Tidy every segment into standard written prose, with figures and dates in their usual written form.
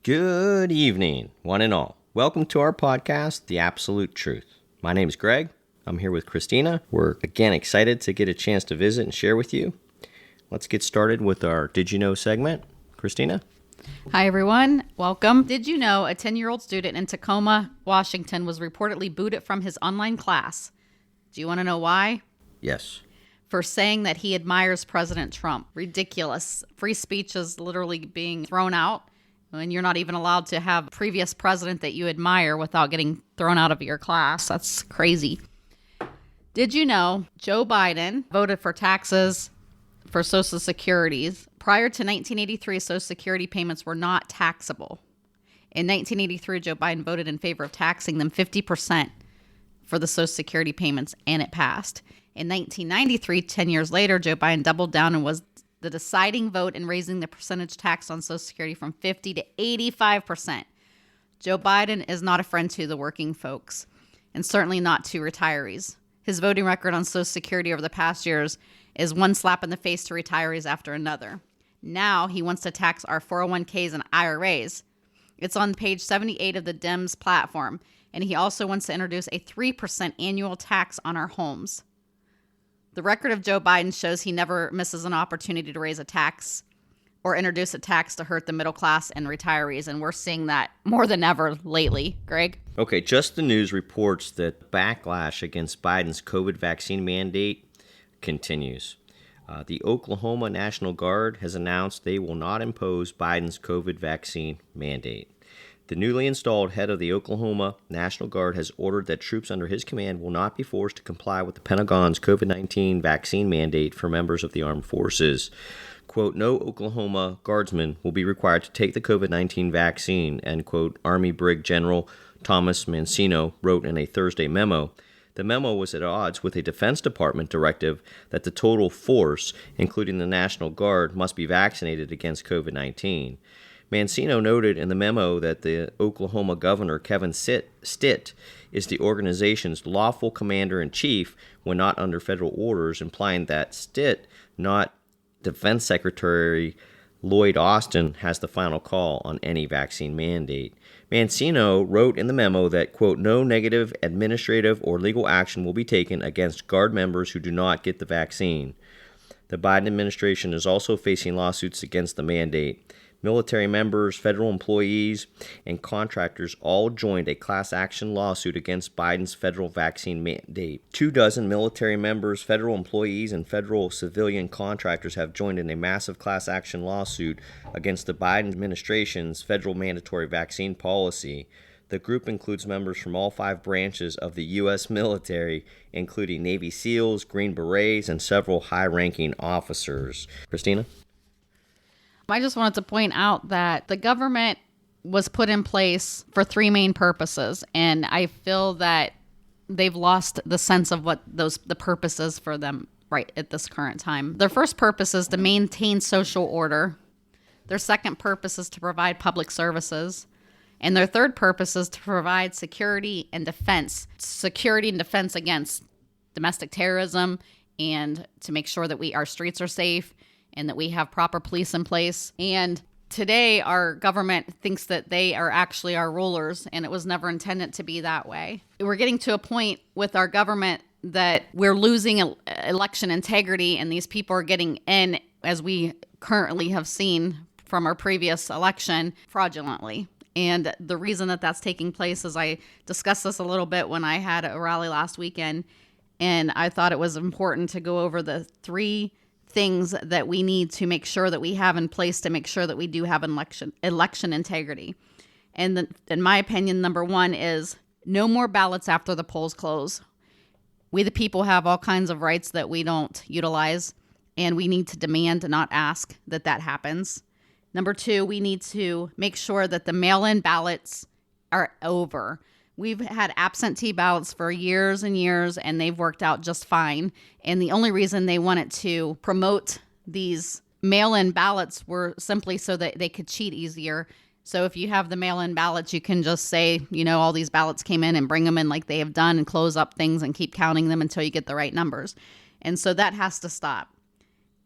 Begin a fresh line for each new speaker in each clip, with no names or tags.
Good evening, one and all. Welcome to our podcast, The Absolute Truth. My name is Greg. I'm here with Christina. We're again excited to get a chance to visit and share with you. Let's get started with our Did You Know segment. Christina?
Hi, everyone. Welcome. Did you know a 10-year-old student in Tacoma, Washington was reportedly booted from his online class? Do you want to know why?
Yes.
For saying that he admires President Trump. Ridiculous. Free speech is literally being thrown out, and you're not even allowed to have a previous president that you admire without getting thrown out of your class. That's crazy. Did you know Joe Biden voted for taxes for Social Security? Prior to 1983, Social Security payments were not taxable. In 1983, Joe Biden voted in favor of taxing them 50% for the Social Security payments, and it passed. In 1993, 10 years later, Joe Biden doubled down and was the deciding vote in raising the percentage tax on Social Security from 50 to 85%. Joe Biden is not a friend to the working folks, and certainly not to retirees. His voting record on Social Security over the past years is one slap in the face to retirees after another. Now he wants to tax our 401ks and IRAs. It's on page 78 of the Dems platform, and he also wants to introduce a 3% annual tax on our homes. The record of Joe Biden shows he never misses an opportunity to raise a tax or introduce a tax to hurt the middle class and retirees, and we're seeing that more than ever lately. Greg?
Okay, Just the News reports that backlash against Biden's COVID vaccine mandate continues. The Oklahoma National Guard has announced they will not impose Biden's COVID vaccine mandate. The newly installed head of the Oklahoma National Guard has ordered that troops under his command will not be forced to comply with the Pentagon's COVID-19 vaccine mandate for members of the armed forces. Quote, no Oklahoma guardsman will be required to take the COVID-19 vaccine, end quote, Army Brig General Thomas Mancino wrote in a Thursday memo. The memo was at odds with a Defense Department directive that the total force, including the National Guard, must be vaccinated against COVID-19. Mancino noted in the memo that the Oklahoma governor, Kevin Stitt, is the organization's lawful commander-in-chief when not under federal orders, implying that Stitt, not Defense Secretary Lloyd Austin, has the final call on any vaccine mandate. Mancino wrote in the memo that, quote, no negative administrative or legal action will be taken against Guard members who do not get the vaccine. The Biden administration is also facing lawsuits against the mandate. Military members, federal employees, and contractors all joined a class action lawsuit against Biden's federal vaccine mandate. 24 military members, federal employees, and federal civilian contractors have joined in a massive class action lawsuit against the Biden administration's federal mandatory vaccine policy. The group includes members from all 5 branches of the U.S. military, including Navy SEALs, Green Berets, and several high-ranking officers. Christina?
I just wanted to point out that the government was put in place for 3 main purposes, and I feel that they've lost the sense of what the purpose is for them right at this current time. Their first purpose is to maintain social order. Their second purpose is to provide public services. And their third purpose is to provide security and defense. Security and defense against domestic terrorism, and to make sure that our streets are safe and that we have proper police in place. And today our government thinks that they are actually our rulers, and it was never intended to be that way. We're getting to a point with our government that we're losing election integrity, and these people are getting in, as we currently have seen from our previous election, fraudulently. And the reason that that's taking place is I discussed this a little bit when I had a rally last weekend, and I thought it was important to go over the 3 things that we need to make sure that we have in place to make sure that we do have election integrity. And in my opinion, number 1 is no more ballots after the polls close. We the people have all kinds of rights that we don't utilize, and we need to demand and not ask that happens. Number 2, we need to make sure that the mail-in ballots are over. We've had absentee ballots for years and years, and they've worked out just fine. And the only reason they wanted to promote these mail-in ballots were simply so that they could cheat easier. So if you have the mail-in ballots, you can just say, all these ballots came in, and bring them in like they have done and close up things and keep counting them until you get the right numbers. And so that has to stop.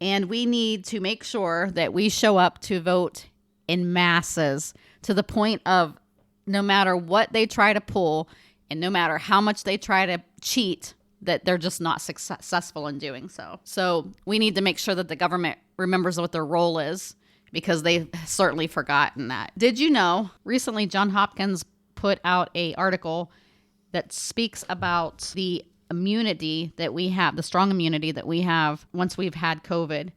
And we need to make sure that we show up to vote in masses to the point of no matter what they try to pull and no matter how much they try to cheat, that they're just not successful in doing so. So we need to make sure that the government remembers what their role is, because they've certainly forgotten that. Did you know recently Johns Hopkins put out an article that speaks about the immunity that we have, the strong immunity that we have once we've had COVID?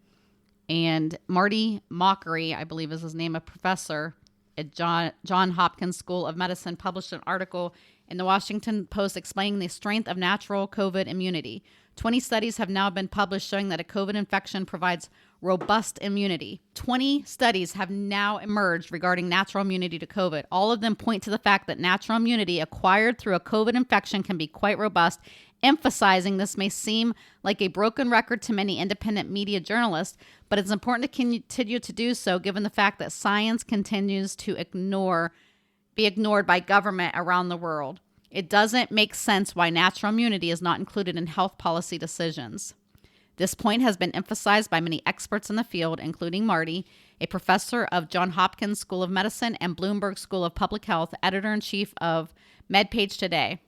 And Marty Mockery, I believe is his name, a professor at Johns Hopkins School of Medicine, published an article in the Washington Post explaining the strength of natural COVID immunity. 20 studies have now been published showing that a COVID infection provides robust immunity. 20 studies have now emerged regarding natural immunity to COVID. All of them point to the fact that natural immunity acquired through a COVID infection can be quite robust, emphasizing this may seem like a broken record to many independent media journalists, but it's important to continue to do so given the fact that science continues to be ignored by government around the world. It doesn't make sense why natural immunity is not included in health policy decisions. This point has been emphasized by many experts in the field, including Marty, a professor of Johns Hopkins School of Medicine and Bloomberg School of Public Health, editor-in-chief of MedPage Today.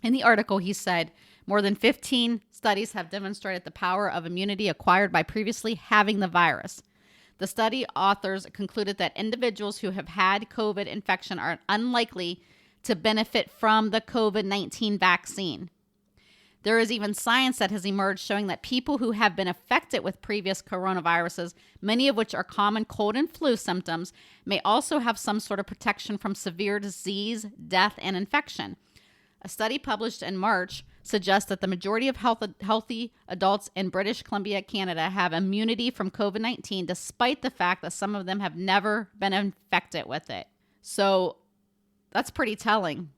In the article, he said, more than 15 studies have demonstrated the power of immunity acquired by previously having the virus. The study authors concluded that individuals who have had COVID infection are unlikely to benefit from the COVID-19 vaccine. There is even science that has emerged showing that people who have been affected with previous coronaviruses, many of which are common cold and flu symptoms, may also have some sort of protection from severe disease, death, and infection. A study published in March suggests that the majority of healthy adults in British Columbia, Canada, have immunity from COVID-19, despite the fact that some of them have never been infected with it. So that's pretty telling.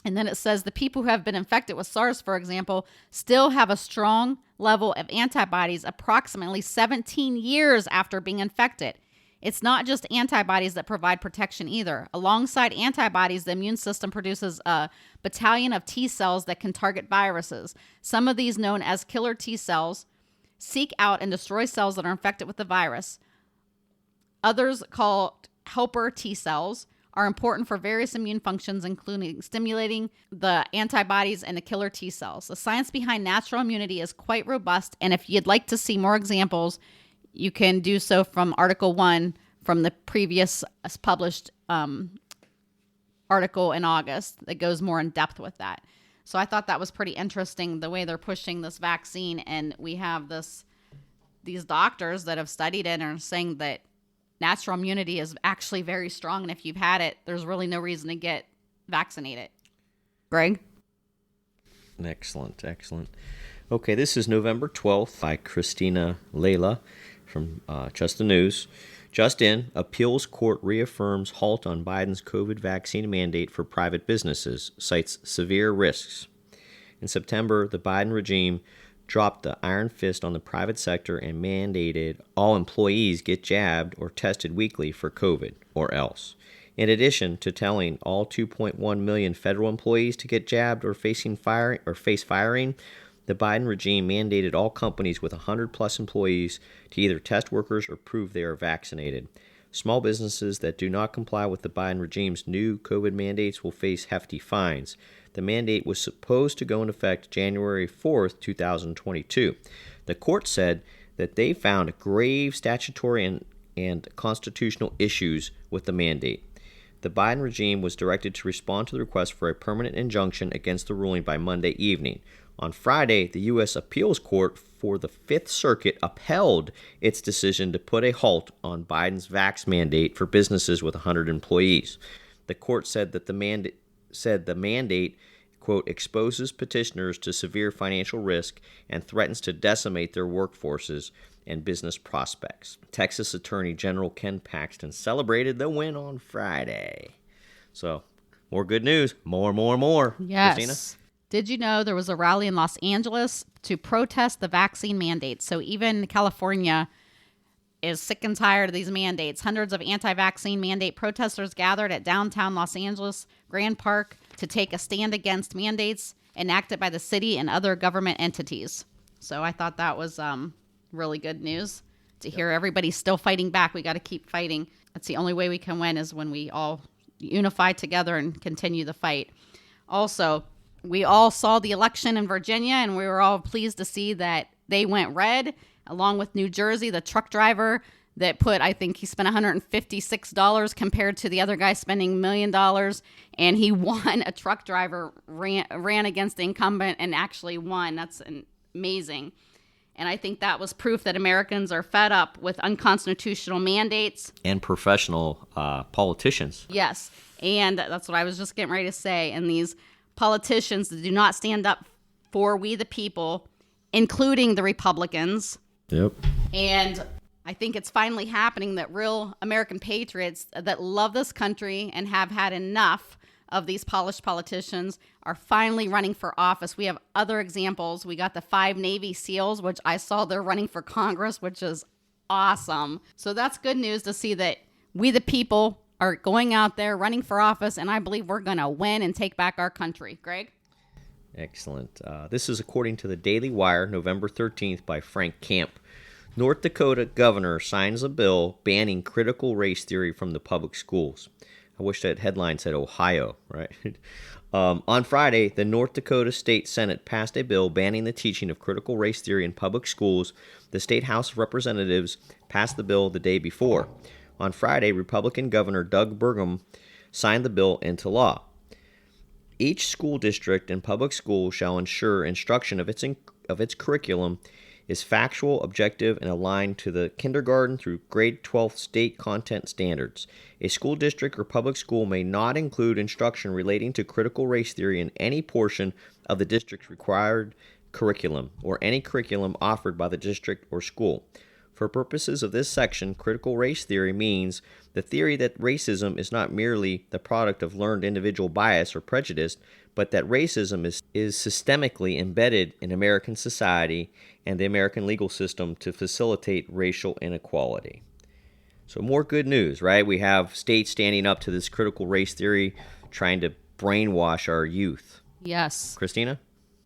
And then it says the people who have been infected with SARS, for example, still have a strong level of antibodies approximately 17 years after being infected. It's not just antibodies that provide protection either. Alongside antibodies, the immune system produces a battalion of T cells that can target viruses. Some of these, known as killer T cells, seek out and destroy cells that are infected with the virus. Others, called helper T cells, are important for various immune functions, including stimulating the antibodies and the killer T cells. The science behind natural immunity is quite robust, and if you'd like to see more examples, you can do so from Article 1 from the previous published article in August that goes more in depth with that. So I thought that was pretty interesting, the way they're pushing this vaccine, and we have these doctors that have studied it and are saying that natural immunity is actually very strong, and if you've had it, there's really no reason to get vaccinated. Greg?
Excellent. Okay, this is November 12th by Christina Layla from Just the News. Just in, appeals court reaffirms halt on Biden's COVID vaccine mandate for private businesses, cites severe risks. In September, the Biden regime dropped the iron fist on the private sector and mandated all employees get jabbed or tested weekly for COVID or else. In addition to telling all 2.1 million federal employees to get jabbed or face firing, the Biden regime mandated all companies with 100-plus employees to either test workers or prove they are vaccinated. Small businesses that do not comply with the Biden regime's new COVID mandates will face hefty fines. The mandate was supposed to go into effect January 4th, 2022. The court said that they found grave statutory and constitutional issues with the mandate. The Biden regime was directed to respond to the request for a permanent injunction against the ruling by Monday evening. On Friday, the U.S. Appeals Court for the Fifth Circuit upheld its decision to put a halt on Biden's vax mandate for businesses with 100 employees. The court said that the mandate, quote, exposes petitioners to severe financial risk and threatens to decimate their workforces and business prospects. Texas Attorney General Ken Paxton celebrated the win on Friday. So, more good news. More.
Yes.
Christina?
Did you know there was a rally in Los Angeles to protest the vaccine mandates? So even California is sick and tired of these mandates. Hundreds of anti-vaccine mandate protesters gathered at downtown Los Angeles Grand Park to take a stand against mandates enacted by the city and other government entities. So I thought that was really good news to hear everybody still fighting back. We got to keep fighting. That's the only way we can win, is when we all unify together and continue the fight. Also, we all saw the election in Virginia, and we were all pleased to see that they went red, along with New Jersey. The truck driver that I think he spent $156 compared to the other guy spending $1 million, and he won. A truck driver ran against the incumbent and actually won. That's amazing. And I think that was proof that Americans are fed up with unconstitutional mandates.
And professional politicians.
Yes. And that's what I was just getting ready to say. And these politicians that do not stand up for we the people, including the Republicans.
Yep.
And I think it's finally happening that real American patriots that love this country and have had enough of these polished politicians are finally running for office. We have other examples. We got the 5 Navy SEALs, which I saw they're running for Congress, which is awesome. So that's good news to see that we the people are going out there running for office, and I believe we're going to win and take back our country. Greg?
Excellent. This is according to the Daily Wire, November 13th, by Frank Camp. North Dakota governor signs a bill banning critical race theory from the public schools. I wish that headline said Ohio, right? On Friday, the North Dakota State Senate passed a bill banning the teaching of critical race theory in public schools. The State House of Representatives passed the bill the day before. On Friday, Republican Governor Doug Burgum signed the bill into law. Each school district and public school shall ensure instruction of its curriculum is factual, objective, and aligned to the kindergarten through grade 12 state content standards. A school district or public school may not include instruction relating to critical race theory in any portion of the district's required curriculum or any curriculum offered by the district or school. For purposes of this section, critical race theory means the theory that racism is not merely the product of learned individual bias or prejudice, but that racism is systemically embedded in American society and the American legal system to facilitate racial inequality. So more good news, right? We have states standing up to this critical race theory, trying to brainwash our youth.
Yes.
Christina?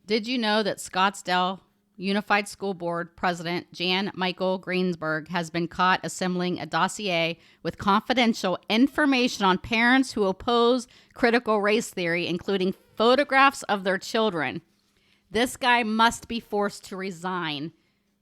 Did you know that Scottsdale Unified School Board President Jan Michael Greensburg has been caught assembling a dossier with confidential information on parents who oppose critical race theory, including photographs of their children? This guy must be forced to resign.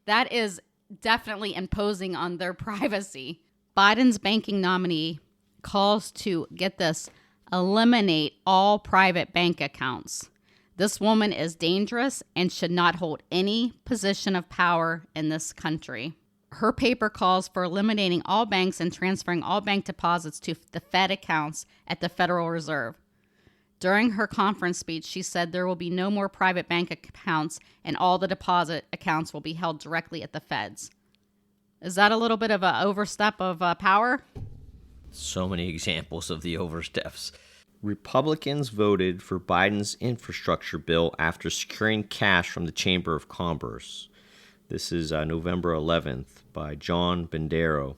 That is definitely imposing on their privacy. Biden's banking nominee calls to, get this, eliminate all private bank accounts. This woman is dangerous and should not hold any position of power in this country. Her paper calls for eliminating all banks and transferring all bank deposits to the Fed accounts at the Federal Reserve. During her conference speech, she said there will be no more private bank accounts and all the deposit accounts will be held directly at the Feds. Is that a little bit of an overstep of power?
So many examples of the oversteps. Republicans voted for Biden's infrastructure bill after securing cash from the Chamber of Commerce. This is November 11th by John Bender.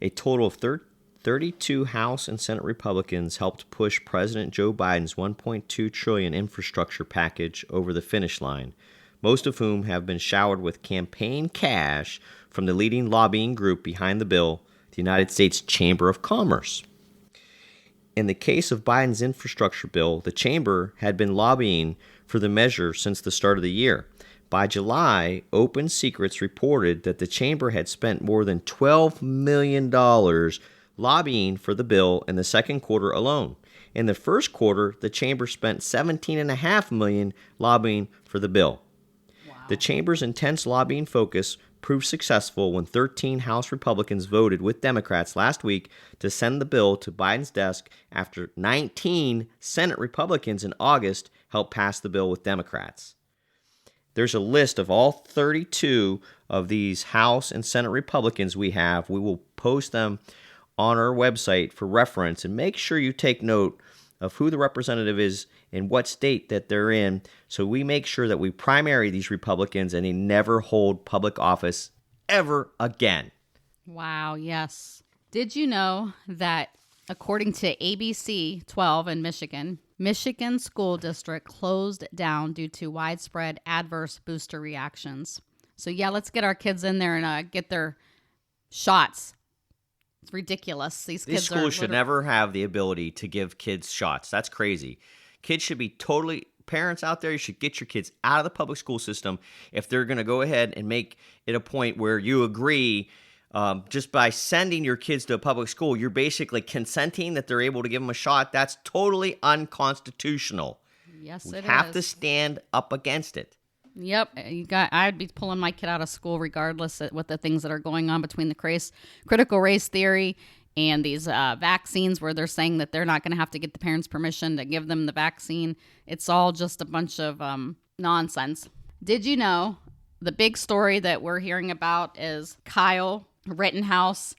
A total of 32 House and Senate Republicans helped push President Joe Biden's $1.2 trillion infrastructure package over the finish line, most of whom have been showered with campaign cash from the leading lobbying group behind the bill, the United States Chamber of Commerce. In the case of Biden's infrastructure bill, the chamber had been lobbying for the measure since the start of the year. By July, Open Secrets reported that the chamber had spent more than $12 million lobbying for the bill in the second quarter alone. In the first quarter, the chamber spent $17.5 million lobbying for the bill. Wow. The chamber's intense lobbying focus proved successful when 13 House Republicans voted with Democrats last week to send the bill to Biden's desk after 19 Senate Republicans in August helped pass the bill with Democrats. There's a list of all 32 of these House and Senate Republicans we have. We will post them on our website for reference, and make sure you take note of who the representative is and what state that they're in, so we make sure that we primary these Republicans and they never hold public office ever again.
Wow, yes. Did you know that according to ABC 12 in Michigan school district closed down due to widespread adverse booster reactions? So yeah, let's get our kids in there and get their shots. It's ridiculous. These
These
kids
schools should never have the ability to give kids shots. That's crazy. Kids should be totally, parents out there, you should get your kids out of the public school system if they're going to go ahead and make it a point where you agree. Just by sending your kids to a public school, you're basically consenting that they're able to give them a shot. That's totally unconstitutional.
Yes,
we
it
have
is.
to stand up against it.
Yep, I'd be pulling my kid out of school regardless of what the things that are going on between the critical race theory and these vaccines, where they're saying that they're not going to have to get the parents' permission to give them the vaccine. It's all just a bunch of nonsense. Did you know the big story that we're hearing about is Kyle Rittenhouse?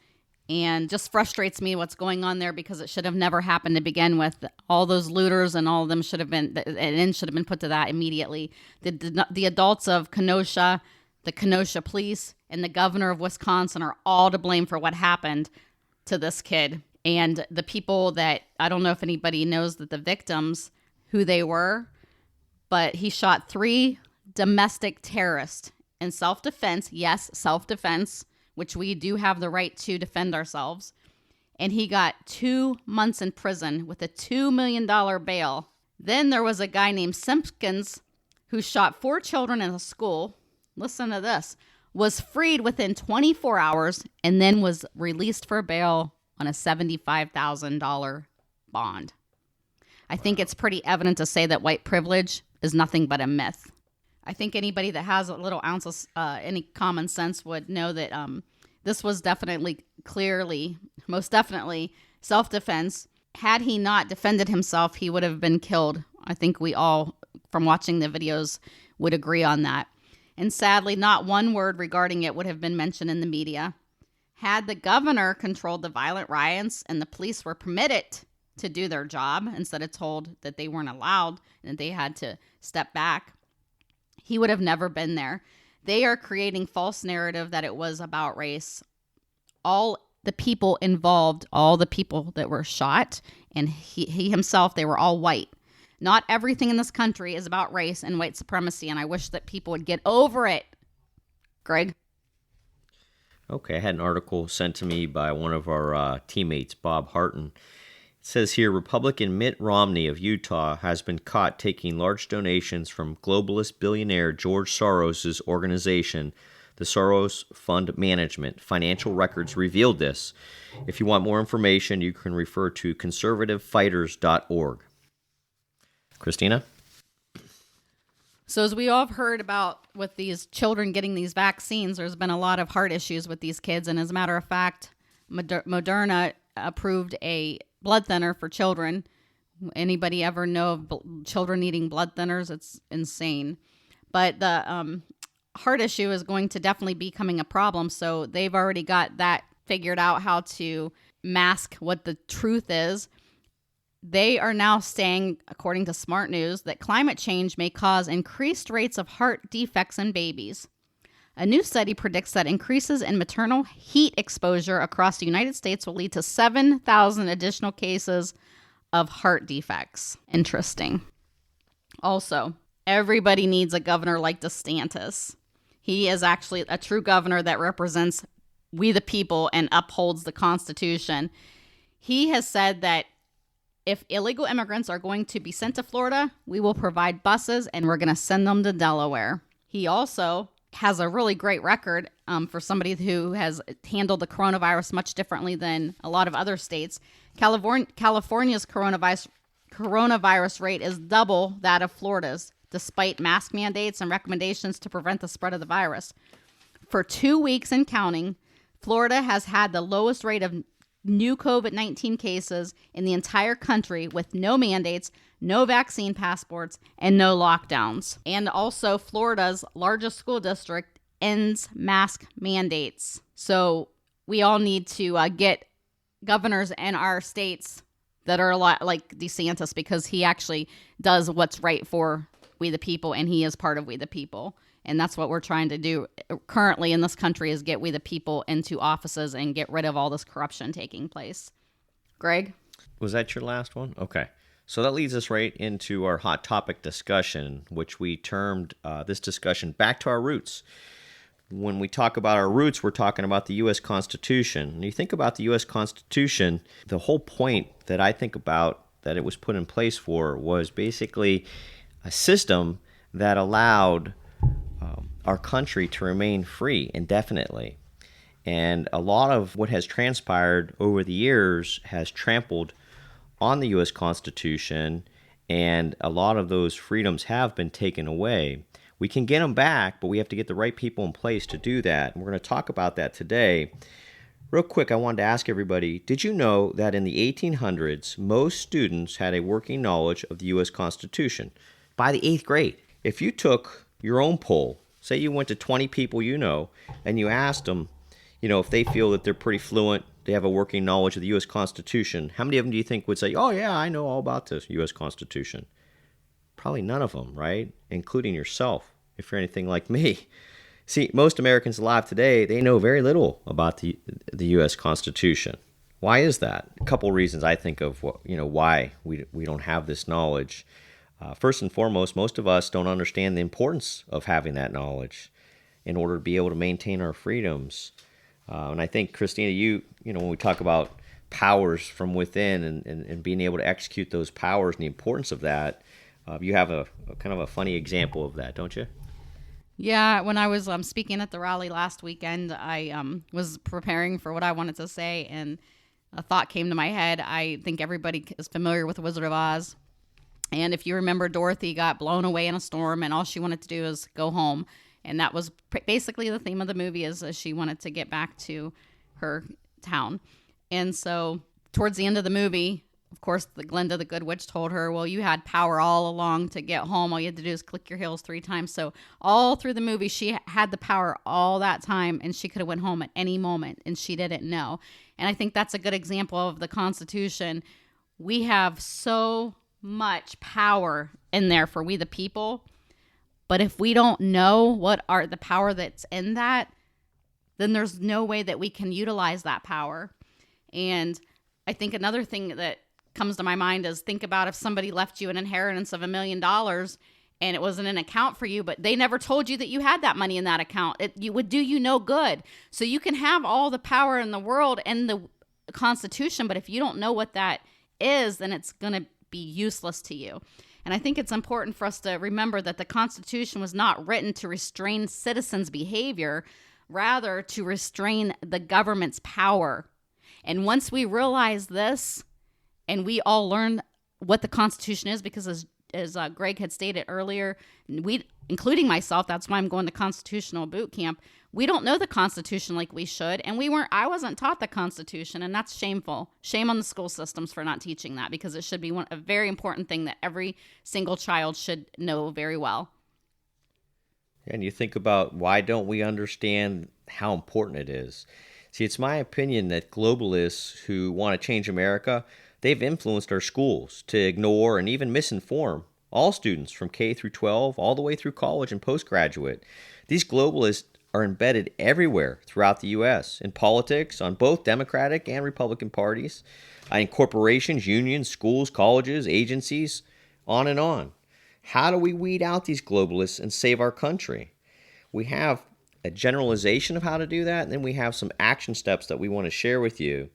And just frustrates me what's going on there, because it should have never happened to begin with. All those looters and all of them should have been, an end should have been put to that immediately. The adults of Kenosha, the Kenosha police, and the governor of Wisconsin are all to blame for what happened to this kid. And the people that, I don't know if anybody knows that the victims, who they were, but he shot 3 domestic terrorists in self-defense. Yes, self-defense, which we do have the right to defend ourselves. And he got 2 months in prison with a $2 million bail. Then there was a guy named Simpkins who shot 4 children in a school. Listen to this. Was freed within 24 hours and then was released for bail on a $75,000 bond. I think it's pretty evident to say that white privilege is nothing but a myth. I think anybody that has a little ounce of any common sense would know that this was definitely, clearly, most definitely self-defense. Had he not defended himself, he would have been killed. I think we all, from watching the videos, would agree on that. And sadly, not one word regarding it would have been mentioned in the media. Had the governor controlled the violent riots and the police were permitted to do their job instead of told that they weren't allowed and that they had to step back, he would have never been there. They are creating false narrative that it was about race. All the people involved, all the people that were shot, and he himself, they were all white. Not everything in this country is about race and white supremacy, and I wish that people would get over it. Greg?
Okay, I had an article sent to me by one of our teammates, Bob Harton. It says here, Republican Mitt Romney of Utah has been caught taking large donations from globalist billionaire George Soros' organization, the Soros Fund Management. Financial records revealed this. If you want more information, you can refer to conservativefighters.org. Christina?
So as we all have heard about with these children getting these vaccines, there's been a lot of heart issues with these kids. And as a matter of fact, Moderna approved a blood thinner for children. Anybody ever know of children needing blood thinners? It's insane. But the heart issue is going to definitely be becoming a problem. So they've already got that figured out, how to mask what the truth is. They are now saying, according to Smart News, that climate change may cause increased rates of heart defects in babies. A new study predicts that increases in maternal heat exposure across the United States will lead to 7,000 additional cases of heart defects. Interesting. Also, everybody needs a governor like DeSantis. He is actually a true governor that represents we the people and upholds the Constitution. He has said that if illegal immigrants are going to be sent to Florida, we will provide buses and we're going to send them to Delaware. He also has a really great record for somebody who has handled the coronavirus much differently than a lot of other states. California's coronavirus rate is double that of Florida's, despite mask mandates and recommendations to prevent the spread of the virus. For 2 weeks and counting, Florida has had the lowest rate of new COVID-19 cases in the entire country, with no mandates, no vaccine passports, and no lockdowns. And also, Florida's largest school district ends mask mandates. So we all need to get governors in our states that are a lot like DeSantis, because he actually does what's right for we the people, and he is part of we the people. And that's what we're trying to do currently in this country, is get we the people into offices and get rid of all this corruption taking place. Greg?
Was that your last one? Okay. So that leads us right into our hot topic discussion, which we termed this discussion Back to Our Roots. when we talk about our roots, we're talking about the U.S. Constitution. And you think about the U.S. Constitution, the whole point that I think about that it was put in place for was basically a system that allowed our country to remain free indefinitely. And a lot of what has transpired over the years has trampled on the U.S. Constitution, and a lot of those freedoms have been taken away. We can get them back, but we have to get the right people in place to do that. And we're going to talk about that today. Real quick, I wanted to ask everybody, did you know that in the 1800s, most students had a working knowledge of the U.S. Constitution by the 8th grade? If you took your own poll, say you went to 20 people you know, and you asked them, if they feel that they're pretty fluent, they have a working knowledge of the U.S. Constitution, how many of them do you think would say, oh, yeah, I know all about the U.S. Constitution? Probably none of them, right? Including yourself, if you're anything like me. See, most Americans alive today, they know very little about the U.S. Constitution. Why is that? A couple reasons I think of why we don't have this knowledge. First and foremost, most of us don't understand the importance of having that knowledge in order to be able to maintain our freedoms. And I think, Christina, when we talk about powers from within and being able to execute those powers and the importance of that, you have a kind of a funny example of that, don't you?
Yeah, when I was speaking at the rally last weekend, I was preparing for what I wanted to say, and a thought came to my head. I think everybody is familiar with The Wizard of Oz. And if you remember, Dorothy got blown away in a storm, and all she wanted to do was go home. And that was basically the theme of the movie, is she wanted to get back to her town. And so towards the end of the movie, of course, Glinda the Good Witch told her, well, you had power all along to get home. All you had to do is click your heels 3 times. So all through the movie, she had the power all that time, and she could have went home at any moment, and she didn't know. And I think that's a good example of the Constitution. We have so much power in there for we the people. But if we don't know what are the power that's in that, then there's no way that we can utilize that power. And I think another thing that comes to my mind is, think about if somebody left you an inheritance of $1 million and it was in an account for you, but they never told you that you had that money in that account. It would do you no good. So you can have all the power in the world and the Constitution, but if you don't know what that is, then it's going to be useless to you. And I think it's important for us to remember that the Constitution was not written to restrain citizens' behavior, rather to restrain the government's power. And once we realize this, and we all learn what the Constitution is, because as Greg had stated earlier, we, including myself, that's why I'm going to constitutional boot camp. We don't know the Constitution like we should, and I wasn't taught the Constitution, and that's shameful. Shame on the school systems for not teaching that, because it should be a very important thing that every single child should know very well.
And you think about, why don't we understand how important it is? See, it's my opinion that globalists who want to change America, they've influenced our schools to ignore and even misinform all students from K through 12 all the way through college and postgraduate. These globalists are embedded everywhere throughout the U.S., in politics, on both Democratic and Republican parties, in corporations, unions, schools, colleges, agencies, on and on. How do we weed out these globalists and save our country? We have a generalization of how to do that, and then we have some action steps that we want to share with you.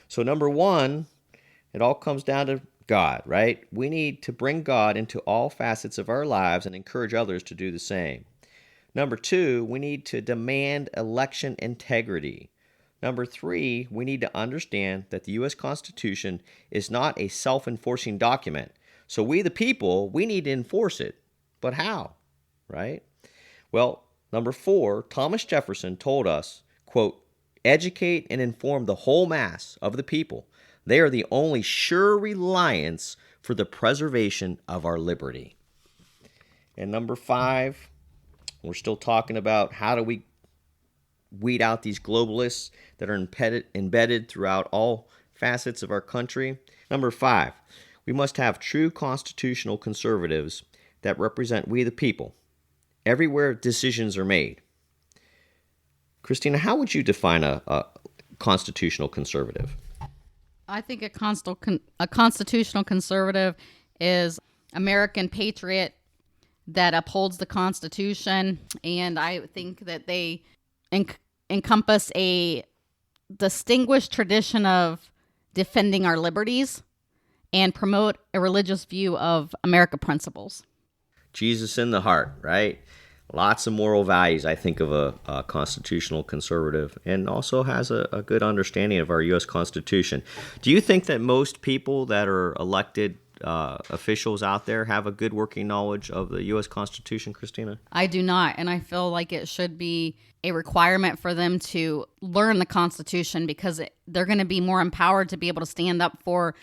So number one, it all comes down to God, right? We need to bring God into all facets of our lives and encourage others to do the same. Number two, we need to demand election integrity. Number three, we need to understand that the U.S. Constitution is not a self-enforcing document. So we, the people, we need to enforce it. But how, right? Well, number four, Thomas Jefferson told us, quote, educate and inform the whole mass of the people. They are the only sure reliance for the preservation of our liberty. And number five, we're still talking about how do we weed out these globalists that are embedded throughout all facets of our country. Number five, we must have true constitutional conservatives that represent we the people, everywhere decisions are made. Christina, how would you define a constitutional conservative?
I think a constitutional conservative is American patriot that upholds the Constitution, and I think that they encompass a distinguished tradition of defending our liberties and promote a religious view of America principles.
Jesus in the heart, right? Lots of moral values, I think, of a constitutional conservative, and also has a good understanding of our U.S. Constitution. Do you think that most people that are elected officials out there have a good working knowledge of the U.S. Constitution, Christina?
I do not, and I feel like it should be a requirement for them to learn the Constitution, because they're going to be more empowered to be able to stand up for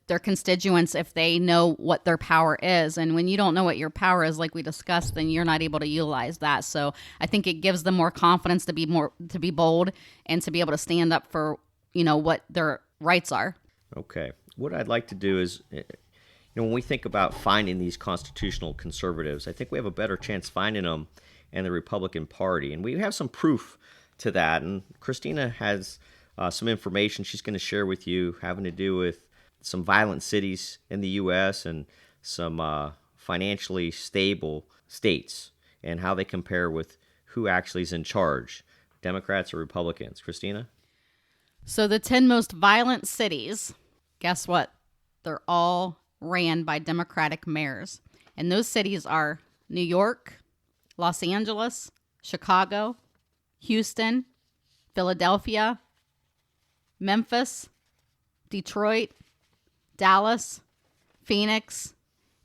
their constituents if they know what their power is. And when you don't know what your power is, like we discussed, then you're not able to utilize that. So I think it gives them more confidence to be bold and to be able to stand up for, what their rights are.
Okay. What I'd like to do is, when we think about finding these constitutional conservatives, I think we have a better chance finding them in the Republican Party. And we have some proof to that. And Christina has some information she's going to share with you having to do with some violent cities in the U.S. and some financially stable states and how they compare with who actually is in charge, Democrats or Republicans. Christina?
So the 10 most violent cities, guess what? They're all ran by Democratic mayors. And those cities are New York, Los Angeles, Chicago, Houston, Philadelphia, Memphis, Detroit, Dallas, Phoenix,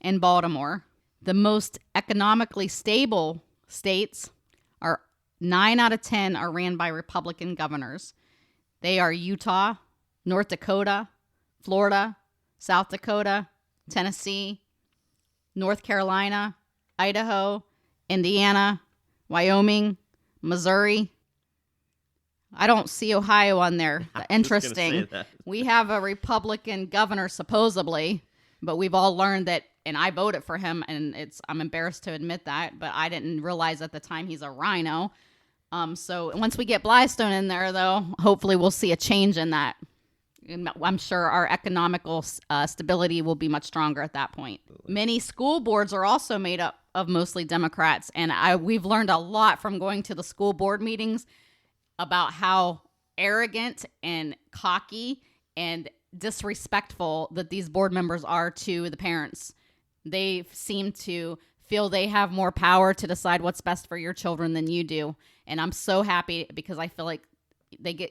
and Baltimore. The most economically stable states are 9 out of 10 are ran by Republican governors. They are Utah, North Dakota, Florida, South Dakota, Tennessee, North Carolina, Idaho, Indiana, Wyoming, Missouri. I don't see Ohio on there. Interesting. We have a Republican governor, supposedly, but we've all learned that, and I voted for him, and I'm embarrassed to admit that, but I didn't realize at the time he's a rhino. So once we get Blystone in there, though, hopefully we'll see a change in that. And I'm sure our economical stability will be much stronger at that point. Many school boards are also made up of mostly Democrats, and we've learned a lot from going to the school board meetings about how arrogant and cocky and disrespectful that these board members are to the parents. They seem to feel they have more power to decide what's best for your children than you do. And I'm so happy, because I feel like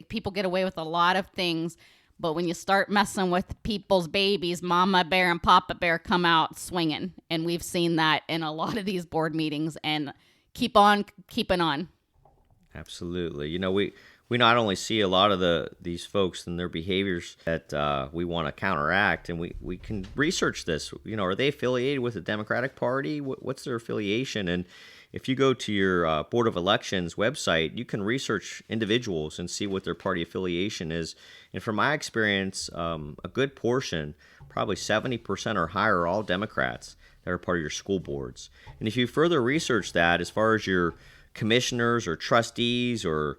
people get away with a lot of things, but when you start messing with people's babies, Mama Bear and Papa Bear come out swinging. And we've seen that in a lot of these board meetings, and keep on keeping on.
Absolutely. We not only see a lot of these folks and their behaviors that we want to counteract, and we can research this. Are they affiliated with the Democratic Party? What's their affiliation? And if you go to your Board of Elections website, you can research individuals and see what their party affiliation is. And from my experience, a good portion, probably 70% or higher, are all Democrats that are part of your school boards. And if you further research that, as far as your commissioners or trustees or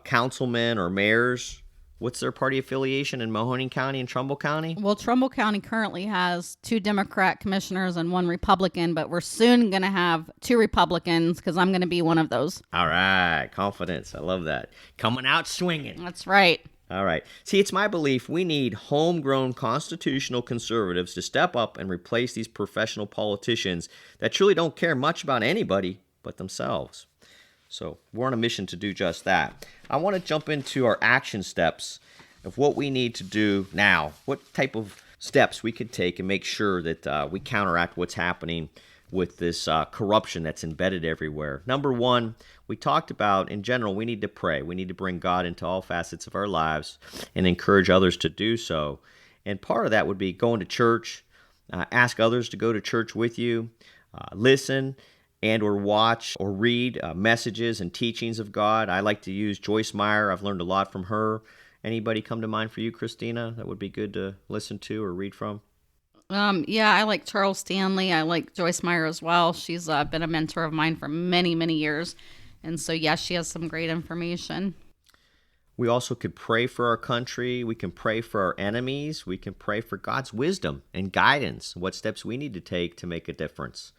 councilmen or mayors, what's their party affiliation in Mahoning County and Trumbull County?
Well, Trumbull County currently has 2 Democrat commissioners and 1 Republican, but we're soon going to have 2 Republicans, because I'm going to be one of those.
All right. Confidence. I love that. Coming out swinging.
That's right.
All right. See, it's my belief we need homegrown constitutional conservatives to step up and replace these professional politicians that truly don't care much about anybody but themselves. So we're on a mission to do just that. I want to jump into our action steps of what we need to do now, what type of steps we could take and make sure that we counteract what's happening with this corruption that's embedded everywhere. Number one, we talked about, in general, we need to pray. We need to bring God into all facets of our lives and encourage others to do so. And part of that would be going to church, ask others to go to church with you, listen, and or watch or read messages and teachings of God. I like to use Joyce Meyer. I've learned a lot from her. Anybody come to mind for you, Christina, that would be good to listen to or read from?
Yeah, I like Charles Stanley. I like Joyce Meyer as well. She's been a mentor of mine for many, many years. And so, yes, she has some great information.
We also could pray for our country. We can pray for our enemies. We can pray for God's wisdom and guidance, what steps we need to take to make a difference.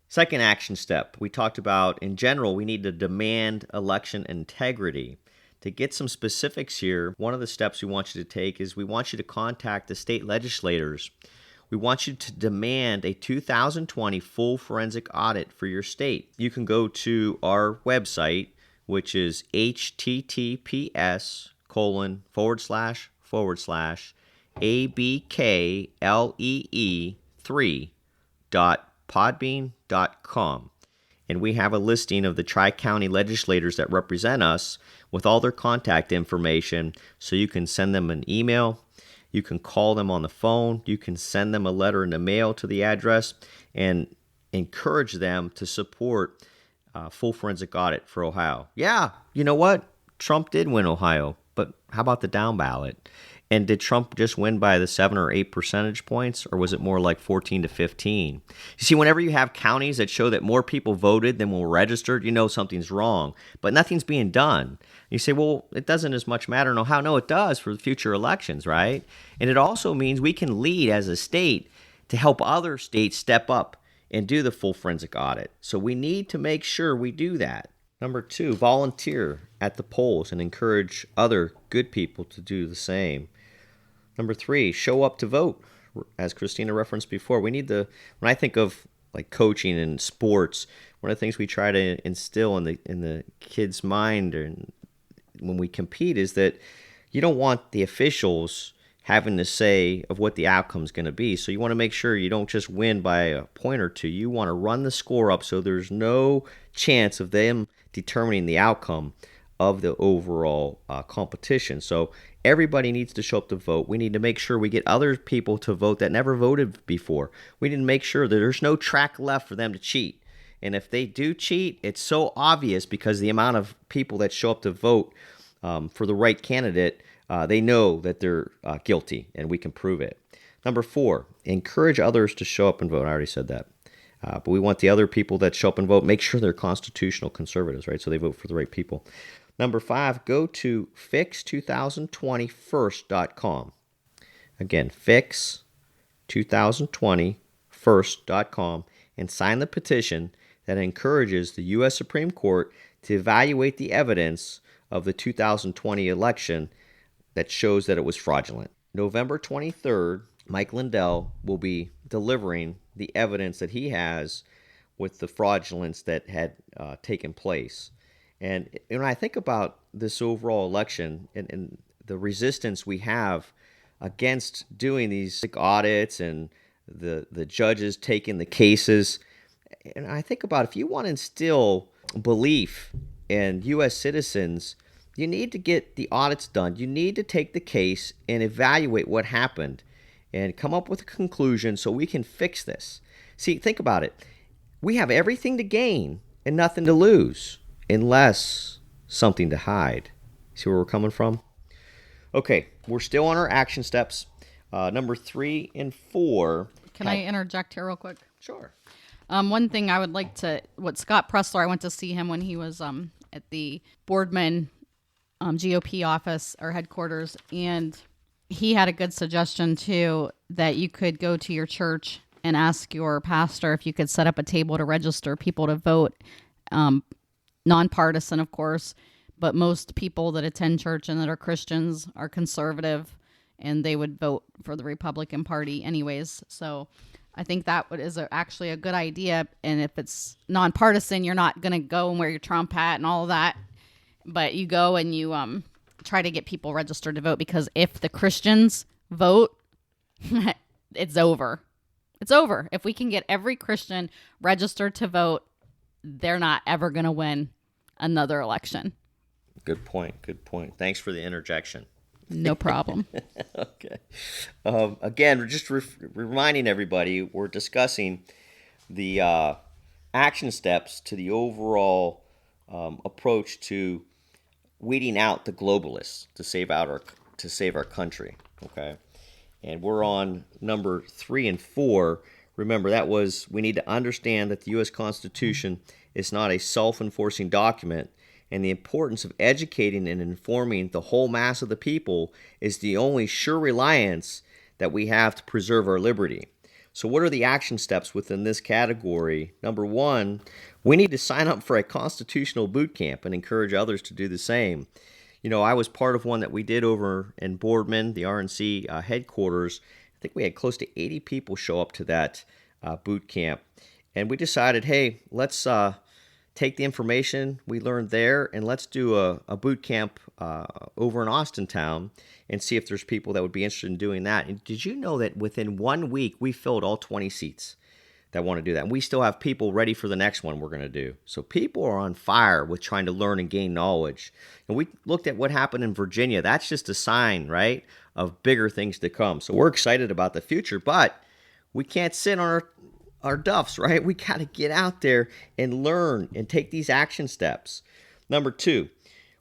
Second action step, we talked about in general, we need to demand election integrity. To get some specifics here, one of the steps we want you to take is we want you to contact the state legislators. We want you to demand a 2020 full forensic audit for your state. You can go to our website, which is https://abklee3.podbean.com. And we have a listing of the Tri-County legislators that represent us with all their contact information, so you can send them an email, you can call them on the phone, you can send them a letter in the mail to the address, and encourage them to support full forensic audit for Ohio. Yeah, you know what? Trump did win Ohio, but how about the down ballot? And did Trump just win by the 7 or 8 percentage points, or was it more like 14 to 15? You see, whenever you have counties that show that more people voted than were registered, you know something's wrong, but nothing's being done. You say, well, it doesn't as much matter in Ohio. No, it does for future elections, right? And it also means we can lead as a state to help other states step up and do the full forensic audit. So we need to make sure we do that. Number 2, volunteer at the polls and encourage other good people to do the same. Number 3, show up to vote. As Christina referenced before, we need when I think of like coaching and sports, one of the things we try to instill in the kids' mind and when we compete is that you don't want the officials having the say of what the outcome's going to be. So you want to make sure you don't just win by a point or two. You want to run the score up so there's no chance of them determining the outcome of the overall competition. So everybody needs to show up to vote. We need to make sure we get other people to vote that never voted before. We need to make sure that there's no track left for them to cheat. And if they do cheat, it's so obvious because the amount of people that show up to vote for the right candidate, they know that they're guilty, and we can prove it. Number 4, encourage others to show up and vote. I already said that. But we want the other people that show up and vote, make sure they're constitutional conservatives, right? So they vote for the right people. Number 5, go to fix2020first.com. Again, fix2020first.com and sign the petition that encourages the U.S. Supreme Court to evaluate the evidence of the 2020 election that shows that it was fraudulent. November 23rd, Mike Lindell will be delivering the evidence that he has with the fraudulence that had taken place. And when I think about this overall election and the resistance we have against doing these audits and the judges taking the cases, and I think about if you want to instill belief in U.S. citizens, you need to get the audits done. You need to take the case and evaluate what happened and come up with a conclusion so we can fix this. See, think about it. We have everything to gain and nothing to lose unless something to hide. See where we're coming from? Okay, we're still on our action steps. Number 3 and 4.
Can I interject here real quick?
Sure.
One thing I would like to, what Scott Pressler, I went to see him when he was at the Boardman GOP office or headquarters, and he had a good suggestion too, that you could go to your church and ask your pastor if you could set up a table to register people to vote. Nonpartisan, of course, but most people that attend church and that are Christians are conservative, and they would vote for the Republican Party anyways. So I think that is actually a good idea. And if it's nonpartisan, you're not going to go and wear your Trump hat and all of that, but you go and you try to get people registered to vote, because if the Christians vote, it's over. It's over. If we can get every Christian registered to vote, they're not ever going to win another election.
Good point. Good point. Thanks for the interjection.
No problem.
Okay. Again, we're just reminding everybody, we're discussing the action steps to the overall approach to weeding out the globalists to save our country. Okay. And we're on number 3 and 4. Remember, we need to understand that the U.S. Constitution is not a self-enforcing document, and the importance of educating and informing the whole mass of the people is the only sure reliance that we have to preserve our liberty. So what are the action steps within this category? Number one, we need to sign up for a constitutional boot camp and encourage others to do the same. I was part of one that we did over in Boardman, the RNC headquarters. I think we had close to 80 people show up to that boot camp. And we decided, hey, let's take the information we learned there and let's do a boot camp over in Austintown and see if there's people that would be interested in doing that. And did you know that within 1 week, we filled all 20 seats that want to do that? And we still have people ready for the next one we're going to do. So people are on fire with trying to learn and gain knowledge. And we looked at what happened in Virginia. That's just a sign, right, of bigger things to come. So we're excited about the future, but we can't sit on our duffs, right? We got to get out there and learn and take these action steps. Number two,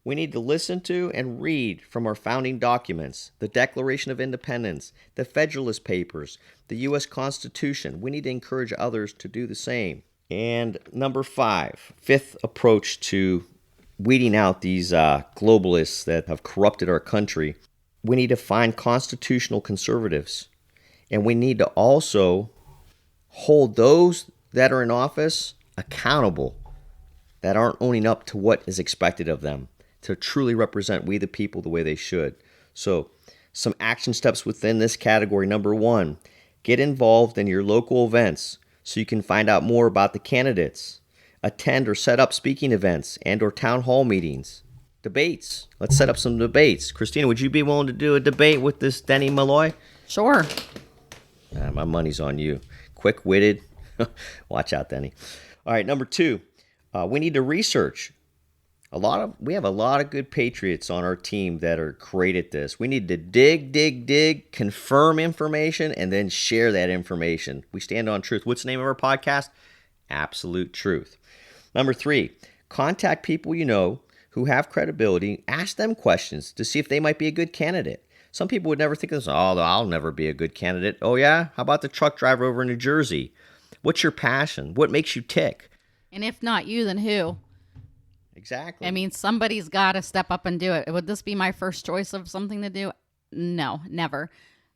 we need to listen to and read from our founding documents, the Declaration of Independence, the Federalist Papers, the U.S. Constitution. We need to encourage others to do the same. And number five, fifth approach to weeding out these globalists that have corrupted our country, we need to find constitutional conservatives. And we need to also hold those that are in office accountable, that aren't owning up to what is expected of them, to truly represent we the people the way they should. So some action steps within this category. Number one, get involved in your local events so you can find out more about the candidates. Attend or set up speaking events and or town hall meetings. Debates. Let's set up some debates. Christina, would you be willing to do a debate with this Denny Malloy?
Sure.
My money's on you. Quick-witted. Watch out, Denny. All right, number two, we need to research. We have a lot of good patriots on our team that are great at this. We need to dig, confirm information, and then share that information. We stand on truth. What's the name of our podcast? Absolute Truth. Number three, contact people you know who have credibility. Ask them questions to see if they might be a good candidate. Some people would never think of this. Oh, I'll never be a good candidate. Oh, yeah? How about the truck driver over in New Jersey? What's your passion? What makes you tick?
And if not you, then who?
Exactly.
I mean, somebody's got to step up and do it. Would this be my first choice of something to do? No, never.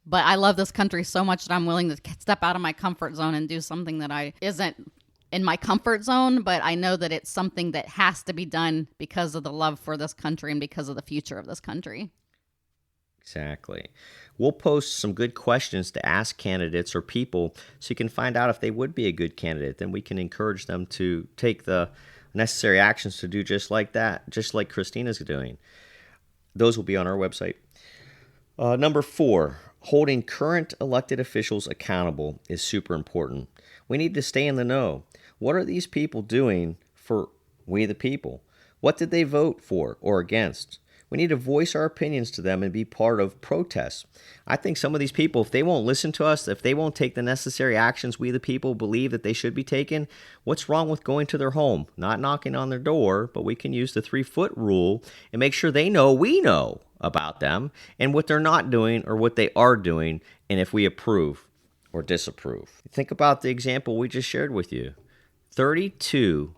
But I love this country so much that I'm willing to step out of my comfort zone and do something that isn't in my comfort zone, but I know that it's something that has to be done because of the love for this country and because of the future of this country.
Exactly. We'll post some good questions to ask candidates or people so you can find out if they would be a good candidate. Then we can encourage them to take the necessary actions to do just like that, just like Christina's doing. Those will be on our website. Number four, holding current elected officials accountable is super important. We need to stay in the know. What are these people doing for we the people? What did they vote for or against? We need to voice our opinions to them and be part of protests. I think some of these people, if they won't listen to us, if they won't take the necessary actions we the people believe that they should be taken, what's wrong with going to their home? Not knocking on their door, but we can use the 3-foot rule and make sure they know we know about them and what they're not doing or what they are doing, and if we approve or disapprove. Think about the example we just shared with you. 32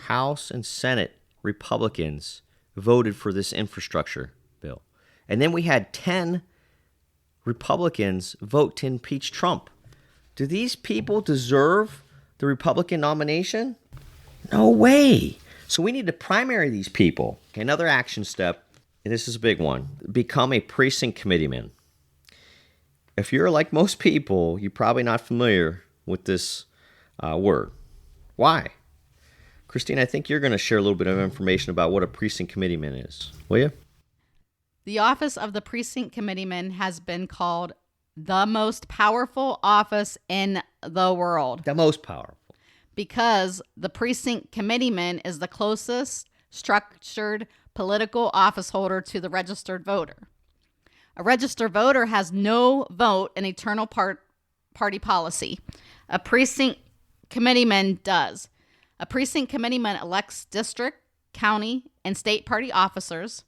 House and Senate Republicans voted for this infrastructure bill. And then we had 10 Republicans vote to impeach Trump. Do these people deserve the Republican nomination? No way. So we need to primary these people. Okay, another action step, and this is a big one, become a precinct committeeman. If you're like most people, you're probably not familiar with this word. Why? Christine, I think you're going to share a little bit of information about what a precinct committeeman is. Will you?
The office of the precinct committeeman has been called the most powerful office in the world.
The most powerful.
Because the precinct committeeman is the closest structured political office holder to the registered voter. A registered voter has no vote in eternal party policy. A precinct committeeman does. A precinct committeeman elects district, county, and state party officers,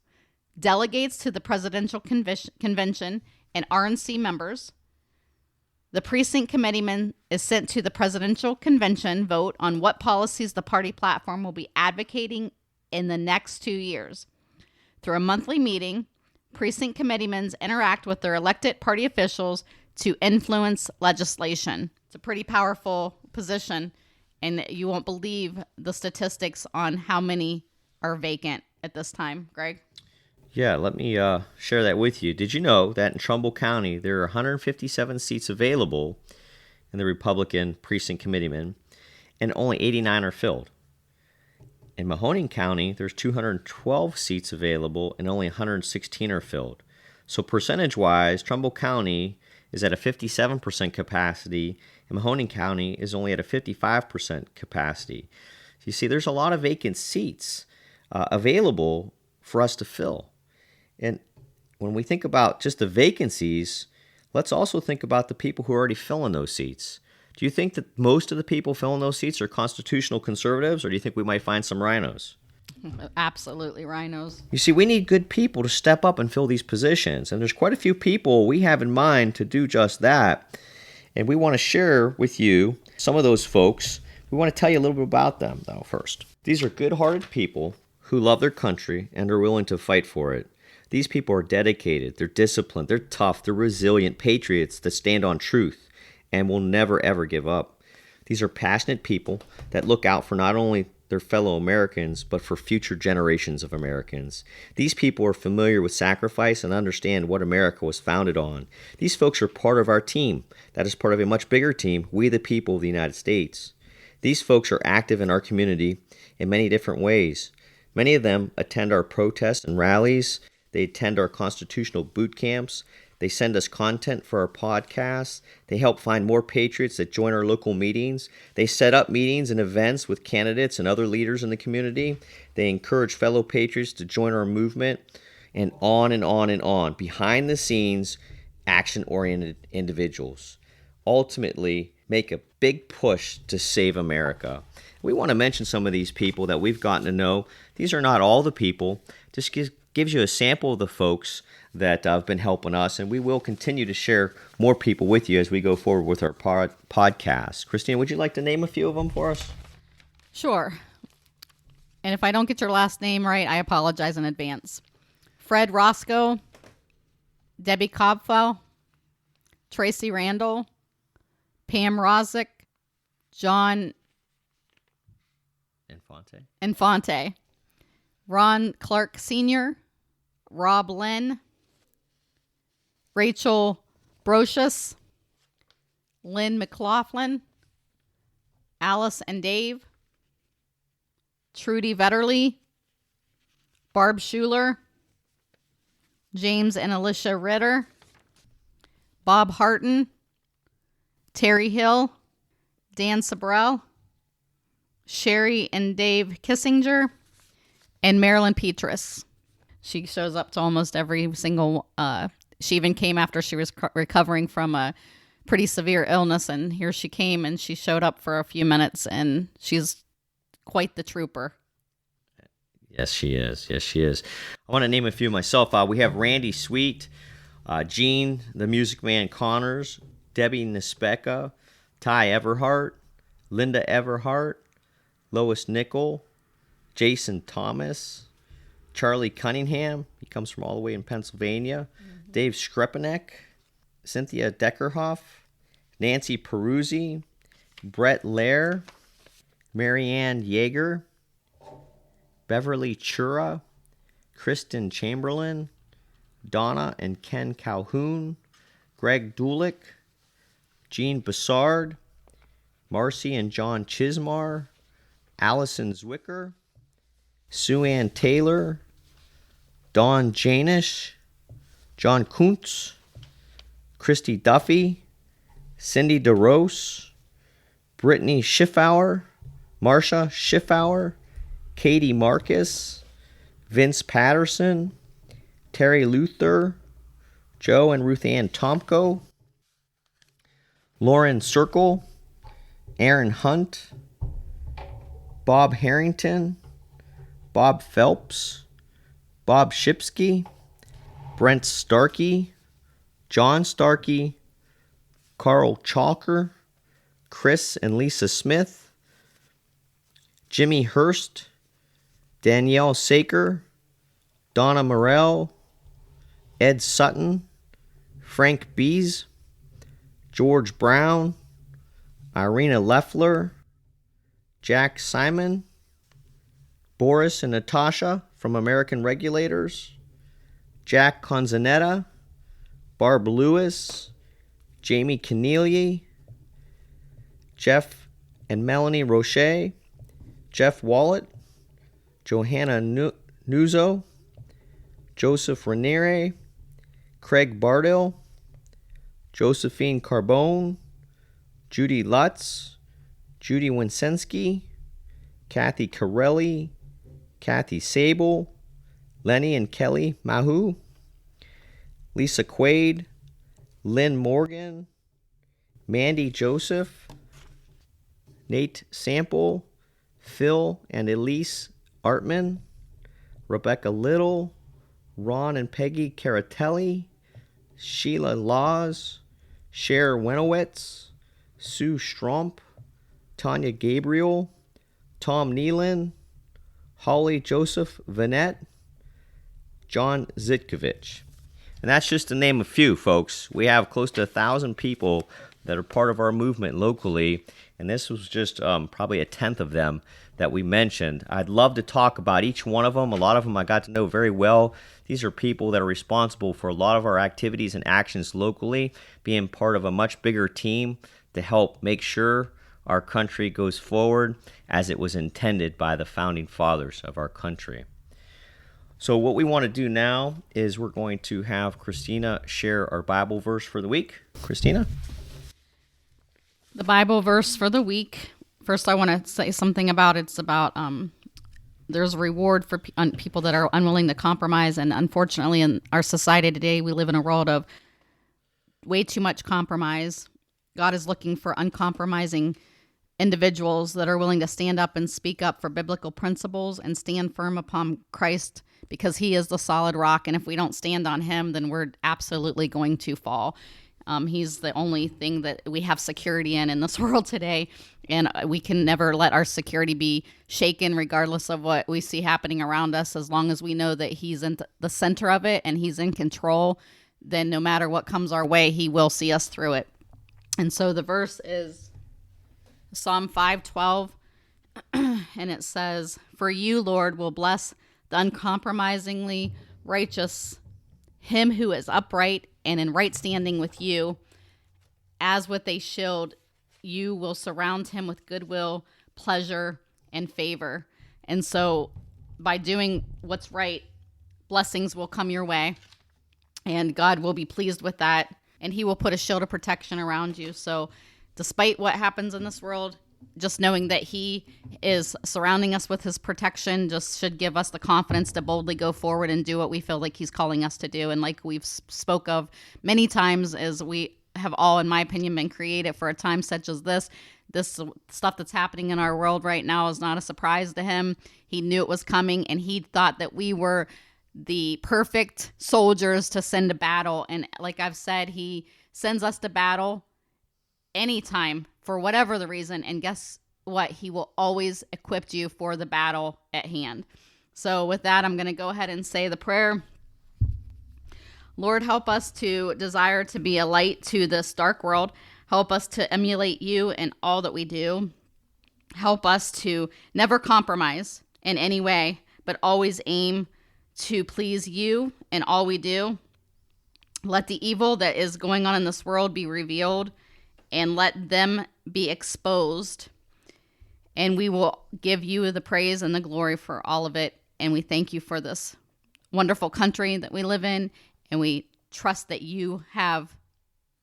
delegates to the presidential convention and RNC members. The precinct committeeman is sent to the presidential convention vote on what policies the party platform will be advocating in the next 2 years. Through a monthly meeting, precinct committeemen interact with their elected party officials to influence legislation. It's a pretty powerful position, and you won't believe the statistics on how many are vacant at this time, Greg.
Yeah, let me share that with you. Did you know that in Trumbull County there are 157 seats available in the Republican precinct committeeman, and only 89 are filled? In Mahoning County, there's 212 seats available, and only 116 are filled. So percentage-wise, Trumbull County is at a 57% capacity, and Mahoning County is only at a 55% capacity. So you see, there's a lot of vacant seats available for us to fill. And when we think about just the vacancies, let's also think about the people who are already filling those seats. Do you think that most of the people filling those seats are constitutional conservatives, or do you think we might find some rhinos?
Absolutely, rhinos.
You see, we need good people to step up and fill these positions, and there's quite a few people we have in mind to do just that. And we want to share with you some of those folks. We want to tell you a little bit about them, though, first. These are good-hearted people who love their country and are willing to fight for it. These people are dedicated, they're disciplined, they're tough, they're resilient patriots that stand on truth and will never, ever give up. These are passionate people that look out for not only their fellow Americans, but for future generations of Americans. These people are familiar with sacrifice and understand what America was founded on. These folks are part of our team. That is part of a much bigger team, we the people of the United States. These folks are active in our community in many different ways. Many of them attend our protests and rallies. They attend our constitutional boot camps. They send us content for our podcasts. They help find more patriots that join our local meetings. They set up meetings and events with candidates and other leaders in the community. They encourage fellow patriots to join our movement, and on and on and on. Behind the scenes, action-oriented individuals ultimately make a big push to save America. We want to mention some of these people that we've gotten to know. These are not all the people. Just gives you a sample of the folks that have been helping us, and we will continue to share more people with you as we go forward with our podcast. Christine, would you like to name a few of them for us?
Sure. And if I don't get your last name right, I apologize in advance. Fred Roscoe, Debbie Cobfell, Tracy Randall, Pam Rozick, John Infante, Ron Clark Sr., Rob Lynn, Rachel Brocious, Lynn McLaughlin, Alice and Dave, Trudy Vetterly, Barb Schuler, James and Alicia Ritter, Bob Harton, Terry Hill, Dan Sabrell, Sherry and Dave Kissinger, and Marilyn Petrus. She shows up to almost every single, she even came after she was recovering from a pretty severe illness, and here she came and she showed up for a few minutes, and she's quite the trooper.
Yes, she is. Yes, she is. I want to name a few myself. We have Randy Sweet, Gene, the Music Man Connors, Debbie Nispeka, Ty Everhart, Linda Everhart, Lois Nickel, Jason Thomas, Charlie Cunningham, he comes from all the way in Pennsylvania, Dave Skrepanek, Cynthia Deckerhoff, Nancy Peruzzi, Brett Lair, Marianne Yeager, Beverly Chura, Kristen Chamberlain, Donna and Ken Calhoun, Greg Dulick, Jean Bassard, Marcy and John Chismar, Allison Zwicker, Sue Ann Taylor, Dawn Janish, John Kuntz, Christy Duffy, Cindy DeRose, Brittany Schiffauer, Marcia Schiffauer, Katie Marcus, Vince Patterson, Terry Luther, Joe and Ruth Ann Tomko, Lauren Circle, Aaron Hunt, Bob Harrington, Bob Phelps, Bob Shipsky, Brent Starkey, John Starkey, Carl Chalker, Chris and Lisa Smith, Jimmy Hurst, Danielle Saker, Donna Morell, Ed Sutton, Frank Bees, George Brown, Irina Leffler, Jack Simon, Boris and Natasha from American Regulators, Jack Conzanetta, Barb Lewis, Jamie Keneally, Jeff and Melanie Roche, Jeff Wallet, Johanna Nuzzo, Joseph Raniere, Craig Bardill, Josephine Carbone, Judy Lutz, Judy Winsensky, Kathy Corelli, Kathy Sable, Lenny and Kelly Mahu, Lisa Quaid, Lynn Morgan, Mandy Joseph, Nate Sample, Phil and Elise Artman, Rebecca Little, Ron and Peggy Caratelli, Sheila Laws, Cher Wenowitz, Sue Stromp, Tanya Gabriel, Tom Nealon, Holly Joseph Vanette, John Zitkovich. And that's just to name a few, folks. We have close to 1,000 people that are part of our movement locally, and this was just probably a tenth of them that we mentioned. I'd love to talk about each one of them. A lot of them I got to know very well. These are people that are responsible for a lot of our activities and actions locally, being part of a much bigger team to help make sure our country goes forward as it was intended by the founding fathers of our country. So what we want to do now is we're going to have Christina share our Bible verse for the week. Christina?
The Bible verse for the week. First, I want to say something about there's a reward for people that are unwilling to compromise. And unfortunately, in our society today, we live in a world of way too much compromise. God is looking for uncompromising individuals that are willing to stand up and speak up for biblical principles and stand firm upon Christ, because he is the solid rock. And if we don't stand on him, then we're absolutely going to fall. He's the only thing that we have security in this world today. And we can never let our security be shaken regardless of what we see happening around us. As long as we know that he's in the center of it and he's in control, then no matter what comes our way, he will see us through it. And so the verse is Psalm 5:12, and it says, "For you, Lord, will bless the uncompromisingly righteous, him who is upright and in right standing with you. As with a shield, you will surround him with goodwill, pleasure, and favor." And so by doing what's right, blessings will come your way, and God will be pleased with that, and he will put a shield of protection around you. So despite what happens in this world, just knowing that he is surrounding us with his protection just should give us the confidence to boldly go forward and do what we feel like he's calling us to do. And like we've spoke of many times, is we have all, in my opinion, been created for a time such as this. This stuff that's happening in our world right now is not a surprise to him. He knew it was coming, and he thought that we were the perfect soldiers to send to battle. And like I've said, he sends us to battle anytime for whatever the reason, and guess what? He will always equip you for the battle at hand. So with that, I'm going to go ahead and say the prayer. Lord, help us to desire to be a light to this dark world. Help us to emulate you in all that we do. Help us to never compromise in any way, but always aim to please you in all we do. Let the evil that is going on in this world be revealed, and let them be exposed. And we will give you the praise and the glory for all of it. And we thank you for this wonderful country that we live in. And we trust that you have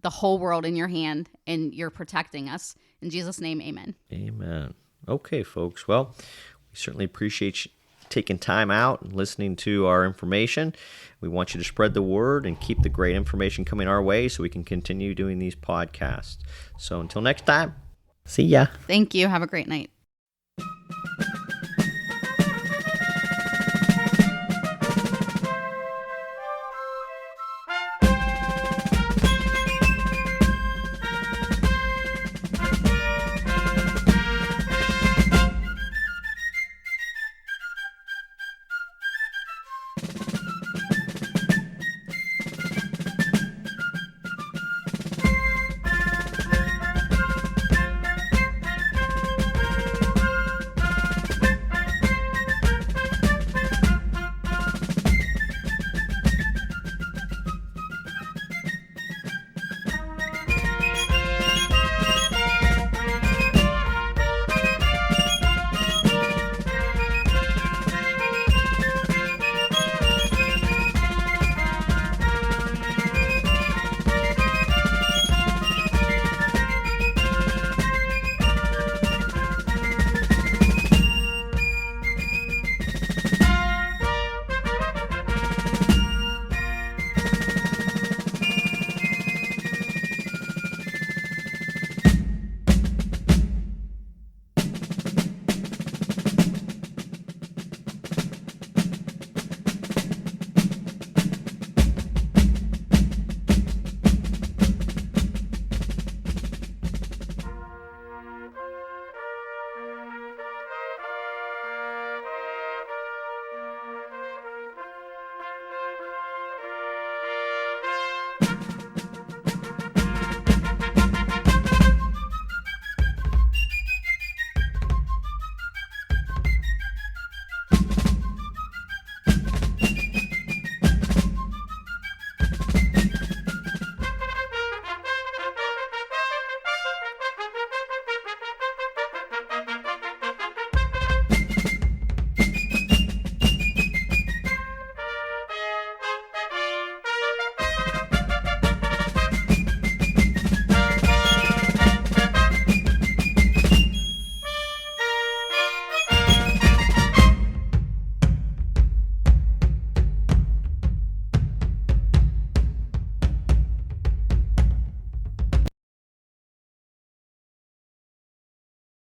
the whole world in your hand and you're protecting us. In Jesus' name, amen.
Amen. Okay, folks. Well, we certainly appreciate you taking time out and listening to our information. We want you to spread the word and keep the great information coming our way so we can continue doing these podcasts. So until next time, see ya.
Thank you. Have a great night.